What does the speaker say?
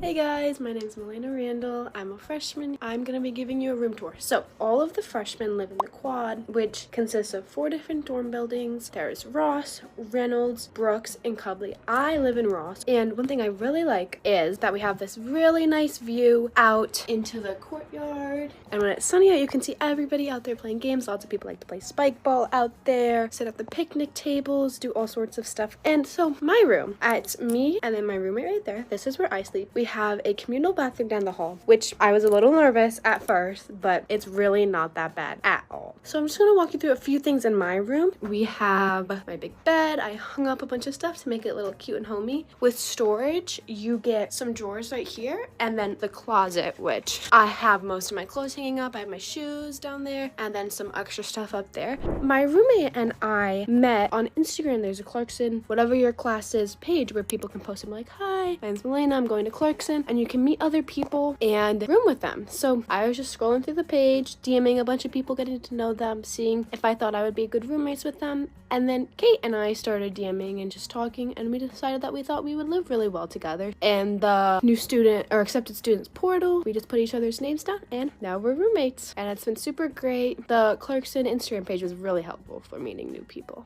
Hey guys, my name's Melaina Randall. I'm a freshman. I'm gonna be giving you a room tour. So, all of the freshmen live in the quad, which consists of 4 different dorm buildings. There's Ross, Reynolds, Brooks, and Cubley. I live in Ross, and one thing I really like is that we have this really nice view out into the courtyard. And when it's sunny out, you can see everybody out there playing games. Lots of people like to play spike ball out there, sit at the picnic tables, do all sorts of stuff. And so, my room, it's me and then my roommate right there. This is where I sleep. We have a communal bathroom down the hall, which I was a little nervous at first, but it's really not that bad at all. So I'm just gonna walk you through a few things in my room. We have my big bed. I hung up a bunch of stuff to make it a little cute and homey. With storage, you get some drawers right here, and then the closet, which I have most of my clothes hanging up. I have my shoes down there, and then some extra stuff up there. My roommate and I met on Instagram. There's a Clarkson, whatever your class is, page where people can post them like, hi, my name's Melaina, I'm going to Clarkson, and you can meet other people and room with them. So I was just scrolling through the page, DMing a bunch of people, getting to know them, seeing if I thought I would be good roommates with them. And then Kate and I started DMing and just talking, and we decided that we thought we would live really well together. And the new student or accepted students portal, we just put each other's names down, and now we're roommates. And it's been super great. The Clarkson Instagram page was really helpful for meeting new people.